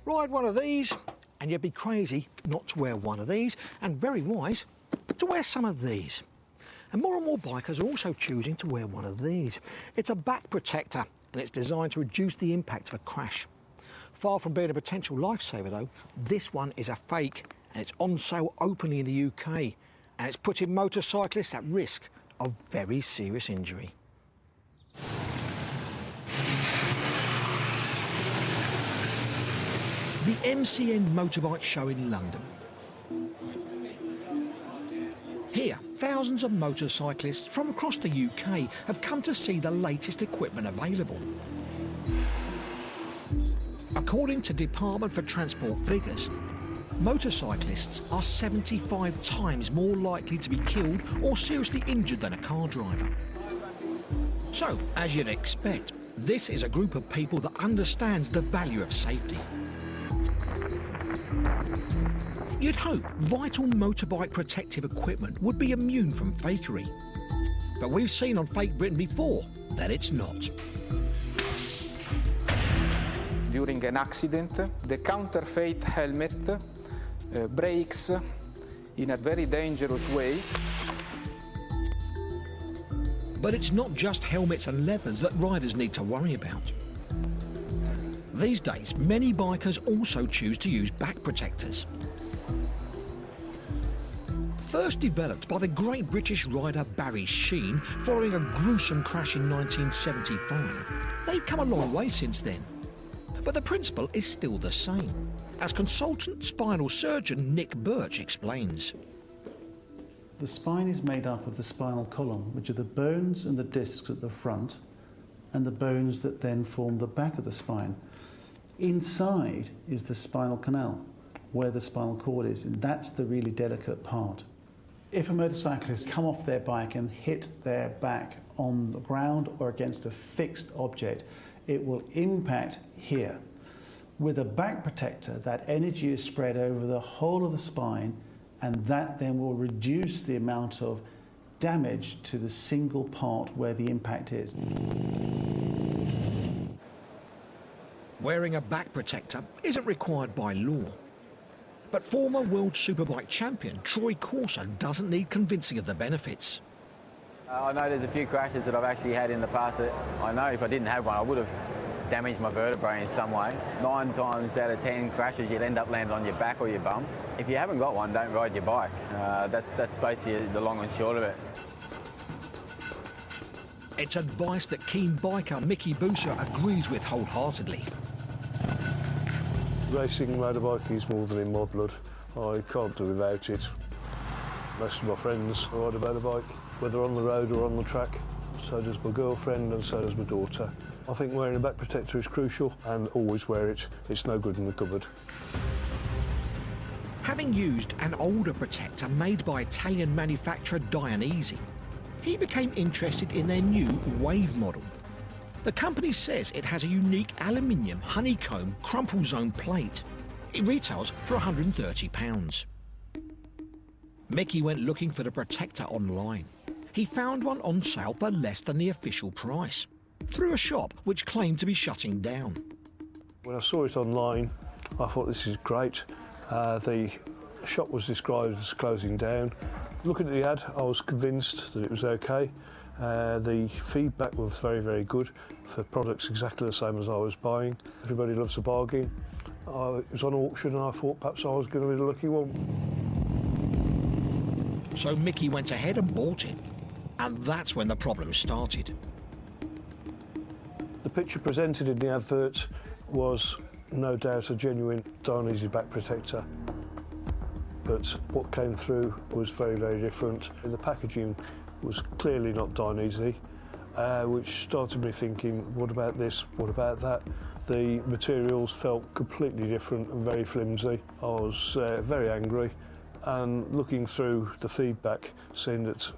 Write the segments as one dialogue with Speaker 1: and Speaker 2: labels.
Speaker 1: Ride one of these and you'd be crazy not to wear one of these, and very wise to wear some of these. And more bikers are also choosing to wear one of these. It's a back protector and it's designed to reduce the impact of a crash. Far from being a potential lifesaver though, this one is a fake and it's on sale openly in the UK, and it's putting motorcyclists at risk of very serious injury. The MCN Motorbike Show in London. Here, thousands of motorcyclists from across the UK have come to see the latest equipment available. According to Department for Transport figures, motorcyclists are 75 times more likely to be killed or seriously injured than a car driver. So, as you'd expect, this is a group of people that understands the value of safety. You'd hope vital motorbike protective equipment would be immune from fakery. But we've seen on Fake Britain before that it's not.
Speaker 2: During an accident, the counterfeit helmet breaks in a very dangerous way.
Speaker 1: But it's not just helmets and leathers that riders need to worry about. These days, many bikers also choose to use back protectors. First developed by the great British rider Barry Sheene following a gruesome crash in 1975, they've come a long way since then. But the principle is still the same, as consultant spinal surgeon Nick Birch explains.
Speaker 3: The spine is made up of the spinal column, which are the bones and the discs at the front, and the bones that then form the back of the spine. Inside is the spinal canal, where the spinal cord is, and that's the really delicate part. If a motorcyclist come off their bike and hit their back on the ground or against a fixed object, it will impact here. With a back protector, that energy is spread over the whole of the spine, and that then will reduce the amount of damage to the single part where the impact is.
Speaker 1: Wearing a back protector isn't required by law. But former world superbike champion Troy Corser doesn't need convincing of the benefits.
Speaker 4: I know there's a few crashes that I've actually had in the past that I know if I didn't have one I would have damaged my vertebrae in some way. 9 times out of 10 crashes you'd end up landing on your back or your bum. If you haven't got one, don't ride your bike. That's basically the long and short of it.
Speaker 1: It's advice that keen biker Mickey Booser agrees with wholeheartedly.
Speaker 5: Racing motorbike is more than in my blood. I can't do without it. Most of my friends ride a motorbike, whether on the road or on the track. So does my girlfriend and so does my daughter. I think wearing a back protector is crucial, and always wear it. It's no good in the cupboard.
Speaker 1: Having used an older protector made by Italian manufacturer Dainese, he became interested in their new Wave model. The company says it has a unique aluminium honeycomb crumple zone plate. It retails for £130. Mickey went looking for the protector online. He found one on sale for less than the official price, through a shop which claimed to be shutting down.
Speaker 5: When I saw it online, I thought this is great. The shop was described as closing down. Looking at the ad, I was convinced that it was okay. The feedback was very, very good for products exactly the same as I was buying. Everybody loves a bargain. It was on auction and I thought perhaps I was going to be the lucky one.
Speaker 1: So Mickey went ahead and bought it. And that's when the problem started.
Speaker 5: The picture presented in the advert was no doubt a genuine Dainese back protector. But what came through was very, very different. The packaging was clearly not Dainese, which started me thinking, what about this, what about that? The materials felt completely different and very flimsy. I was very angry, and looking through the feedback, seeing that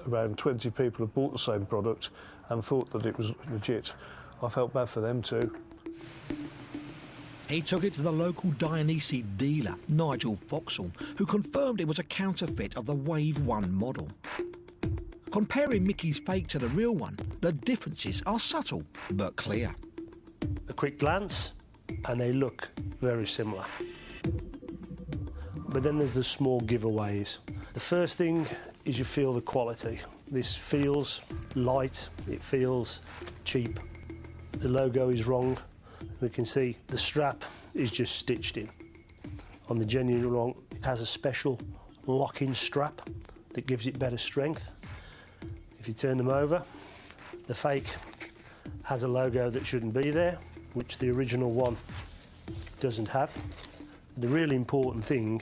Speaker 5: around 20 people had bought the same product and thought that it was legit, I felt bad for them too.
Speaker 1: He took it to the local Dainese dealer, Nigel Foxall, who confirmed it was a counterfeit of the Wave 1 model. Comparing Mickey's fake to the real one, the differences are subtle but clear.
Speaker 6: A quick glance
Speaker 5: and they look very similar. But then there's the small giveaways. The first thing is you feel the quality. This feels light, it feels cheap. The logo is wrong. We can see the strap is just stitched in. On the genuine wrong, it has a special lock-in strap that gives it better strength. If you turn them over, the fake has a logo that shouldn't be there, which the original one doesn't have. The really important thing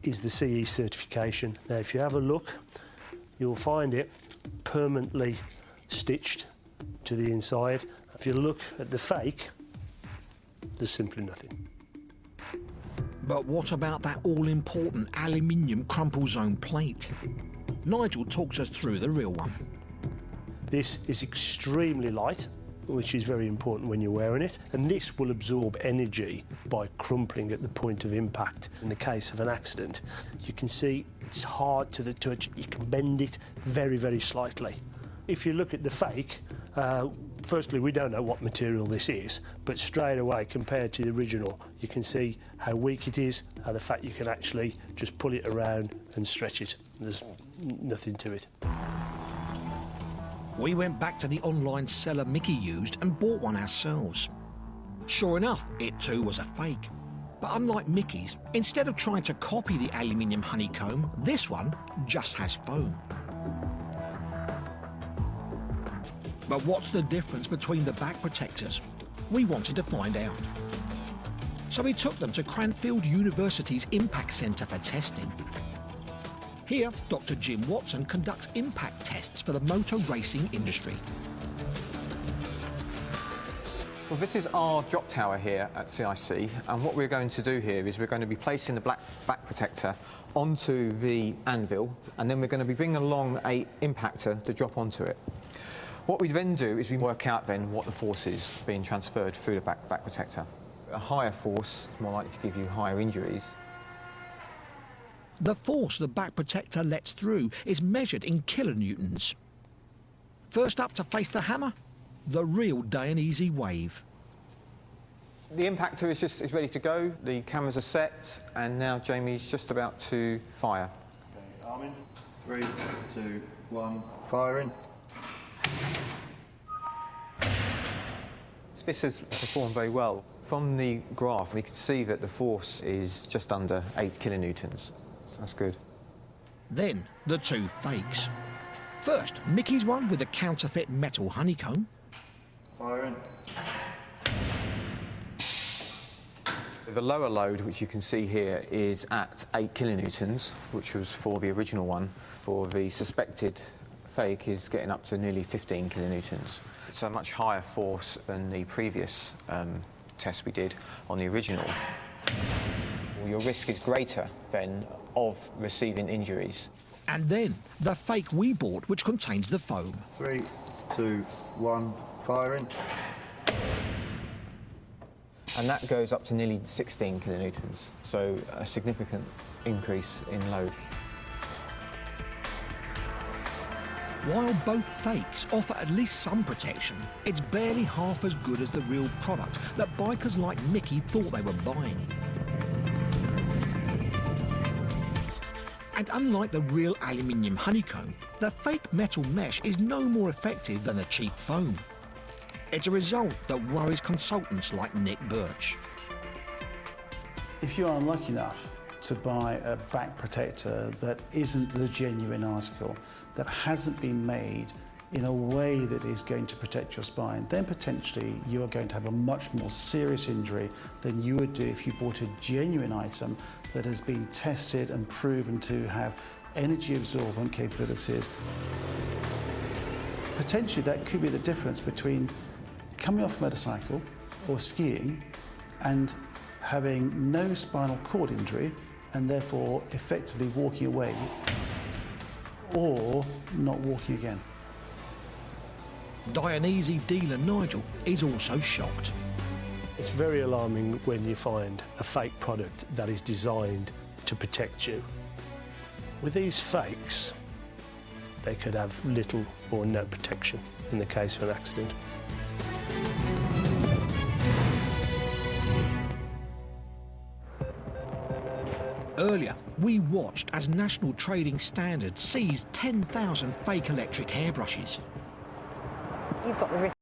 Speaker 5: is the CE certification. Now, if you have a look, you'll find it permanently stitched to the inside. If you look at the fake, there's simply nothing.
Speaker 1: But what about that all-important aluminium crumple zone plate? Nigel talks us through the real one.
Speaker 5: This is extremely light, which is very important when you're wearing it, and this will absorb energy by crumpling at the point of impact. In the case of an accident, you can see it's hard to the touch. You can bend it very, very slightly. If you look at the fake, firstly, we don't know what material this is, but straight away, compared to the original, you can see how weak it is, and the fact you can actually just pull it around and stretch it. There's nothing to it.
Speaker 1: We went back to the online seller Mickey used and bought one ourselves. Sure enough, it too was a fake. But unlike Mickey's, instead of trying to copy the aluminium honeycomb, this one just has foam. But what's the difference between the back protectors? We wanted to find out. So we took them to Cranfield University's Impact Centre for testing. Here, Dr. Jim Watson conducts impact tests for the motor racing industry.
Speaker 6: Well, this is our drop tower here at CIC, and what we're going to do here is we're going to be placing the black back protector onto the anvil, and then we're going to be bringing along a impactor to drop onto it. What we then do is we work out then what the force is being transferred through the back protector. A higher force is more likely to give you higher injuries.
Speaker 1: The force the back protector lets through is measured in kilonewtons. First up to face the hammer, the real Dainese wave.
Speaker 6: The impactor is ready to go, the cameras are set, and now Jamie's just about to fire.
Speaker 7: Okay, arming. 3, 2, 1, firing.
Speaker 6: This has performed very well. From the graph, we can see that the force is just under 8 kilonewtons. So that's good.
Speaker 1: Then the two fakes. First, Mickey's one with a counterfeit metal honeycomb.
Speaker 7: Firing.
Speaker 6: The lower load, which you can see here, is at 8 kilonewtons, which was for the original one. For the suspected fake is getting up to nearly 15 kilonewtons. It's a much higher force than the previous test we did on the original. Your risk is greater then of receiving injuries.
Speaker 1: And then the fake we bought, which contains the foam.
Speaker 7: 3, 2, 1, firing.
Speaker 6: And that goes up to nearly 16 kilonewtons, so a significant increase in load.
Speaker 1: While both fakes offer at least some protection, it's barely half as good as the real product that bikers like Mickey thought they were buying. And unlike the real aluminium honeycomb, the fake metal mesh is no more effective than the cheap foam. It's a result that worries consultants like Nick Birch.
Speaker 3: If you are unlucky enough to buy a back protector that isn't the genuine article, that hasn't been made in a way that is going to protect your spine, then potentially you are going to have a much more serious injury than you would do if you bought a genuine item that has been tested and proven to have energy absorbent capabilities. Potentially that could be the difference between coming off a motorcycle or skiing and having no spinal cord injury and therefore effectively walking away, or not walking again.
Speaker 1: Dainese dealer Nigel is also shocked.
Speaker 5: It's very alarming when you find a fake product that is designed to protect you. With these fakes, they could have little or no protection in the case of an accident.
Speaker 1: Earlier, we watched as National Trading Standards seized 10,000 fake electric hairbrushes.
Speaker 8: You've got the risk